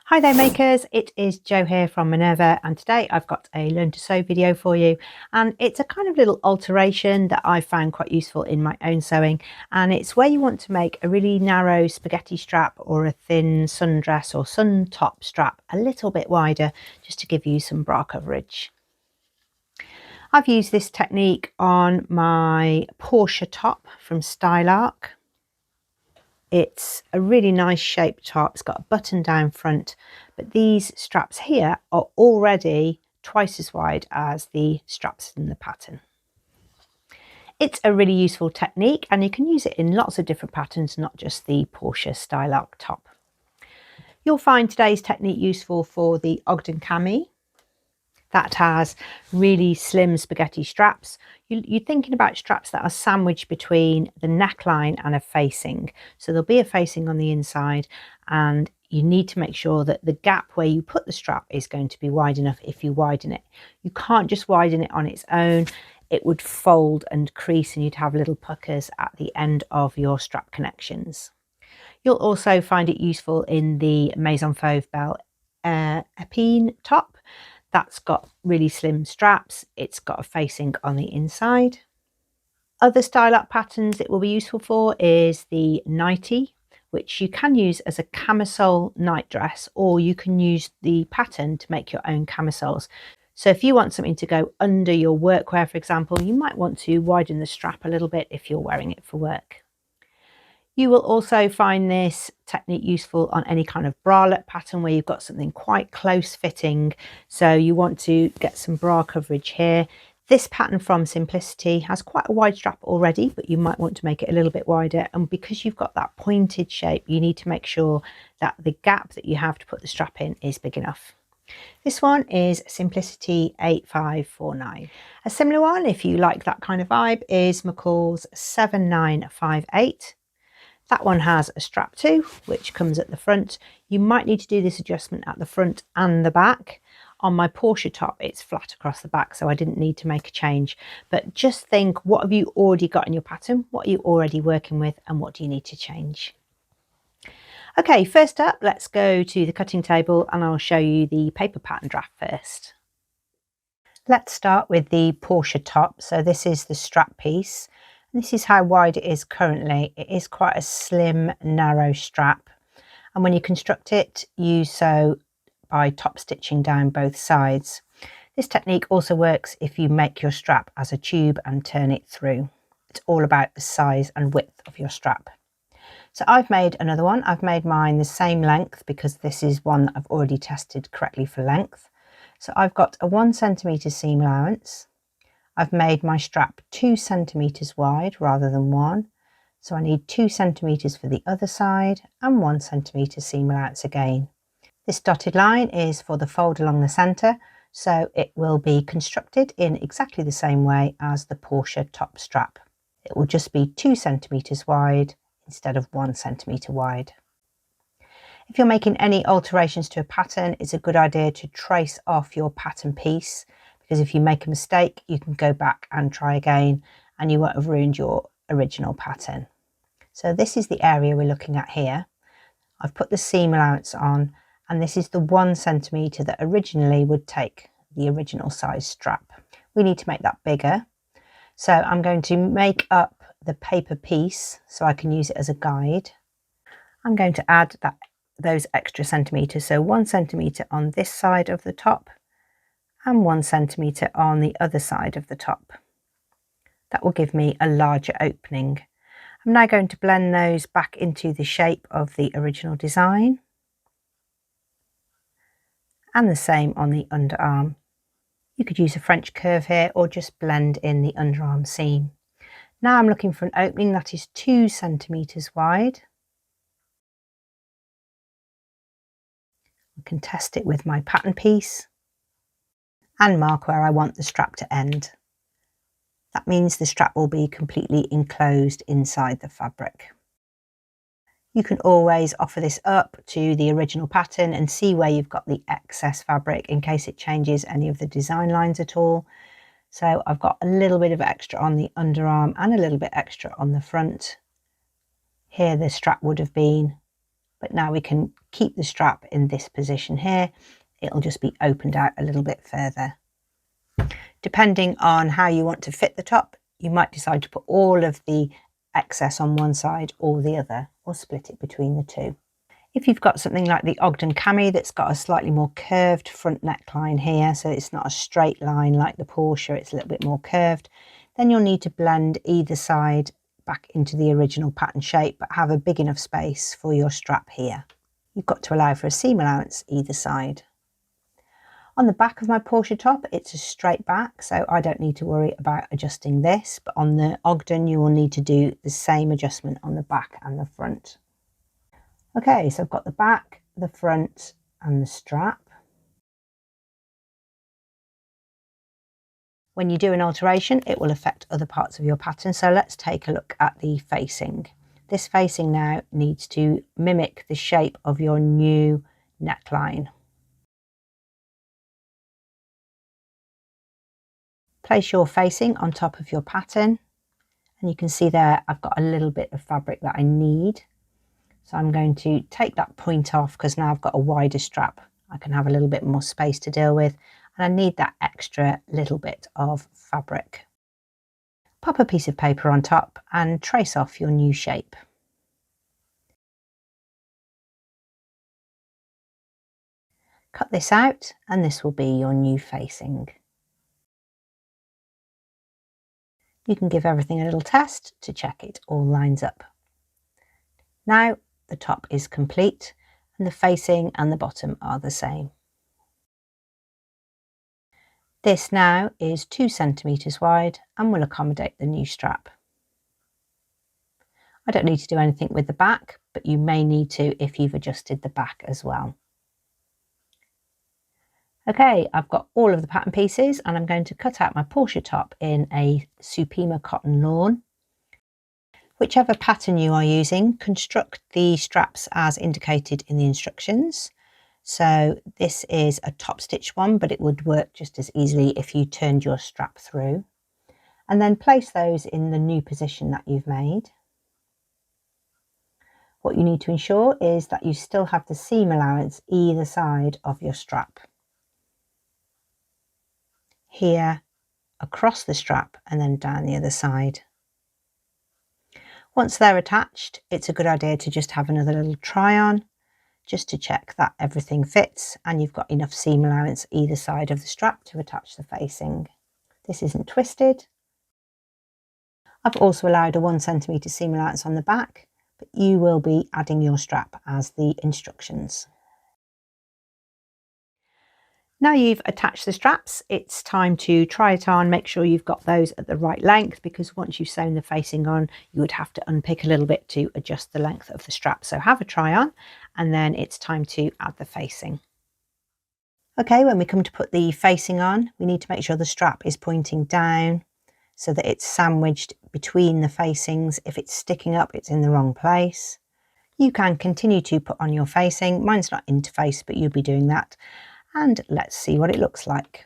Hi there makers, it is Jo here from Minerva, and today I've got a learn to sew video for you, and it's a kind of little alteration that I found quite useful in my own sewing, and it's where you want to make a really narrow spaghetti strap or a thin sundress or sun top strap a little bit wider, just to give you some bra coverage. I've used this technique on my Porsche top from Stylark. It's a really nice shaped top. It's got a button down front, but these straps here are already twice as wide as the straps in the pattern. It's a really useful technique, and you can use it in lots of different patterns, not just the Porsche Stylark top. You'll find today's technique useful for the Ogden cami. That has really slim spaghetti straps. You're thinking about straps that are sandwiched between the neckline and a facing. So there'll be a facing on the inside, and you need to make sure that the gap where you put the strap is going to be wide enough if you widen it. You can't just widen it on its own. It would fold and crease, and you'd have little puckers at the end of your strap connections. You'll also find it useful in the Maison Fauve Belle Epine top. That's got really slim straps. It's got a facing on the inside. Other Stylark patterns it will be useful for is the nightie, which you can use as a camisole nightdress, or you can use the pattern to make your own camisoles. So if you want something to go under your workwear, for example, you might want to widen the strap a little bit if you're wearing it for work. You will also find this technique useful on any kind of bralette pattern where you've got something quite close fitting. So you want to get some bra coverage here. This pattern from Simplicity has quite a wide strap already, but you might want to make it a little bit wider. And because you've got that pointed shape, you need to make sure that the gap that you have to put the strap in is big enough. This one is Simplicity 8549. A similar one, if you like that kind of vibe, is McCall's 7958. That one has a strap too, which comes at the front. You might need to do this adjustment at the front and the back. On my Porsche top, it's flat across the back, so I didn't need to make a change. But just think, what have you already got in your pattern? What are you already working with, and what do you need to change? Okay, first up, let's go to the cutting table, and I'll show you the paper pattern draft first. Let's start with the Porsche top. So this is the strap piece. This is how wide it is currently. It is quite a slim, narrow strap. And when you construct it, you sew by top stitching down both sides. This technique also works if you make your strap as a tube and turn it through. It's all about the size and width of your strap. So I've made another one. I've made mine the same length because this is one that I've already tested correctly for length. So I've got a 1 centimetre seam allowance. I've made my strap 2 centimetres wide rather than 1. So I need 2 centimetres for the other side and 1 centimetre seam allowance again. This dotted line is for the fold along the centre, so it will be constructed in exactly the same way as the Porsche top strap. It will just be 2 centimetres wide instead of 1 centimetre wide. If you're making any alterations to a pattern, it's a good idea to trace off your pattern piece, because if you make a mistake, you can go back and try again and you won't have ruined your original pattern. So this is the area we're looking at here. I've put the seam allowance on, and this is the 1 centimetre that originally would take the original size strap. We need to make that bigger. So I'm going to make up the paper piece so I can use it as a guide. I'm going to add those extra centimetres, so 1 centimetre on this side of the top and 1 centimetre on the other side of the top. That will give me a larger opening. I'm now going to blend those back into the shape of the original design, and the same on the underarm. You could use a French curve here or just blend in the underarm seam. Now I'm looking for an opening that is 2 centimetres wide. I can test it with my pattern piece and mark where I want the strap to end. That means the strap will be completely enclosed inside the fabric. You can always offer this up to the original pattern and see where you've got the excess fabric in case it changes any of the design lines at all. So I've got a little bit of extra on the underarm and a little bit extra on the front. Here the strap would have been but now we can keep the strap in this position here. It'll just be opened out a little bit further. Depending on how you want to fit the top, you might decide to put all of the excess on one side or the other, or split it between the two. If you've got something like the Ogden cami that's got a slightly more curved front neckline here, so it's not a straight line like the Porsche, it's a little bit more curved, then you'll need to blend either side back into the original pattern shape, but have a big enough space for your strap here. You've got to allow for a seam allowance either side. On the back of my Porsche top, it's a straight back, so I don't need to worry about adjusting this, but on the Ogden you will need to do the same adjustment on the back and the front. Okay, so I've got the back, the front and the strap. When you do an alteration, it will affect other parts of your pattern, so let's take a look at the facing. This facing now needs to mimic the shape of your new neckline. Place your facing on top of your pattern, and you can see there I've got a little bit of fabric that I need. So I'm going to take that point off because now I've got a wider strap. I can have a little bit more space to deal with, and I need that extra little bit of fabric. Pop a piece of paper on top and trace off your new shape. Cut this out and this will be your new facing. You can give everything a little test to check it all lines up. Now the top is complete and the facing and the bottom are the same. This now is 2 centimeters wide and will accommodate the new strap. I don't need to do anything with the back, but you may need to if you've adjusted the back as well. Okay, I've got all of the pattern pieces and I'm going to cut out my Porsche top in a Supima cotton lawn. Whichever pattern you are using, construct the straps as indicated in the instructions. So this is a top stitch one, but it would work just as easily if you turned your strap through. And then place those in the new position that you've made. What you need to ensure is that you still have the seam allowance either side of your strap. Here, across the strap, and then down the other side. Once they're attached, it's a good idea to just have another little try on, just to check that everything fits and you've got enough seam allowance either side of the strap to attach the facing. This isn't twisted. I've also allowed a 1 centimeter seam allowance on the back, but you will be adding your strap as the instructions. Now you've attached the straps, it's time to try it on. Make sure you've got those at the right length, because once you've sewn the facing on, you would have to unpick a little bit to adjust the length of the strap. So have a try on, and then it's time to add the facing. Okay, when we come to put the facing on, we need to make sure the strap is pointing down so that it's sandwiched between the facings. If it's sticking up, it's in the wrong place. You can continue to put on your facing. Mine's not interfaced, but you'll be doing that. And let's see what it looks like.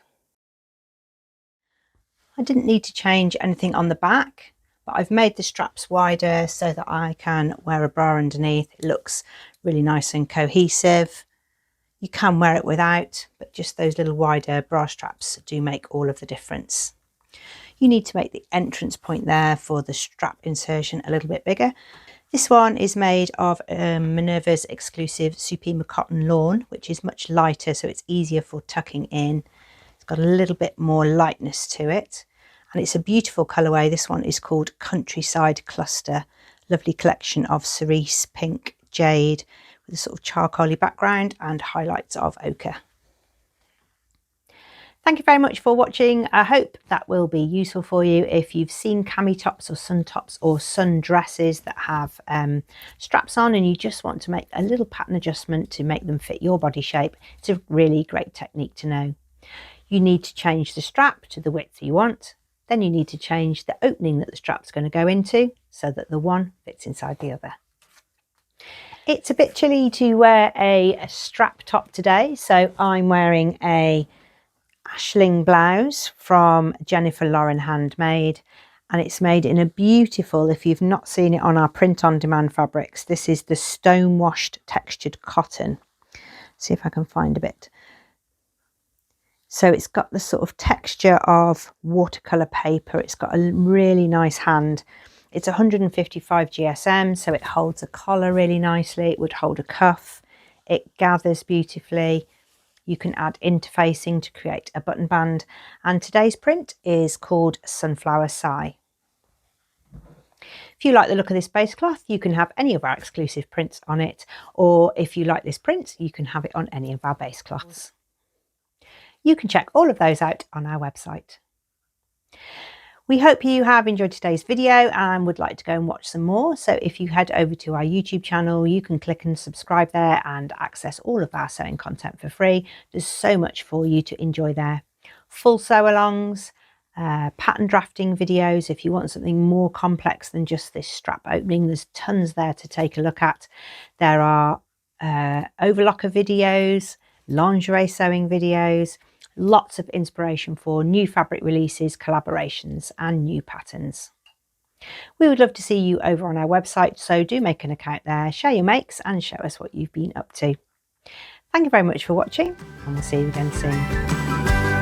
I didn't need to change anything on the back, but I've made the straps wider so that I can wear a bra underneath. It looks really nice and cohesive. You can wear it without, but just those little wider bra straps do make all of the difference. You need to make the entrance point there for the strap insertion a little bit bigger. This one is made of Minerva's exclusive Supima cotton lawn, which is much lighter, so it's easier for tucking in. It's got a little bit more lightness to it, and it's a beautiful colourway. This one is called Countryside Cluster. Lovely collection of cerise, pink, jade, with a sort of charcoaly background and highlights of ochre. Thank you very much for watching. I hope that will be useful for you. If you've seen cami tops or sun tops or sun dresses that have straps on and you just want to make a little pattern adjustment to make them fit your body shape, it's a really great technique to know. You need to change the strap to the width you want. Then you need to change the opening that the strap's going to go into so that the one fits inside the other. It's a bit chilly to wear a strap top today, so I'm wearing a ashling blouse from Jennifer Lauren Handmade, and it's made in a beautiful, if you've not seen it on our print on demand fabrics, this is the stone washed textured cotton. See if I can find a bit. So it's got the sort of texture of watercolour paper. It's got a really nice hand. It's 155 GSM, so it holds a collar really nicely. It would hold a cuff. It gathers beautifully. You can add interfacing to create a button band. And today's print is called Sunflower Sigh. If you like the look of this base cloth, you can have any of our exclusive prints on it, or if you like this print, you can have it on any of our base cloths. You can check all of those out on our website. We hope you have enjoyed today's video and would like to go and watch some more. So if you head over to our YouTube channel, you can click and subscribe there and access all of our sewing content for free. There's so much for you to enjoy there. Full sew alongs, pattern drafting videos. If you want something more complex than just this strap opening, there's tons there to take a look at. There are overlocker videos, lingerie sewing videos, lots of inspiration for new fabric releases, collaborations and new patterns. We would love to see you over on our website, so do make an account there, share your makes and show us what you've been up to. Thank you very much for watching, and we'll see you again soon.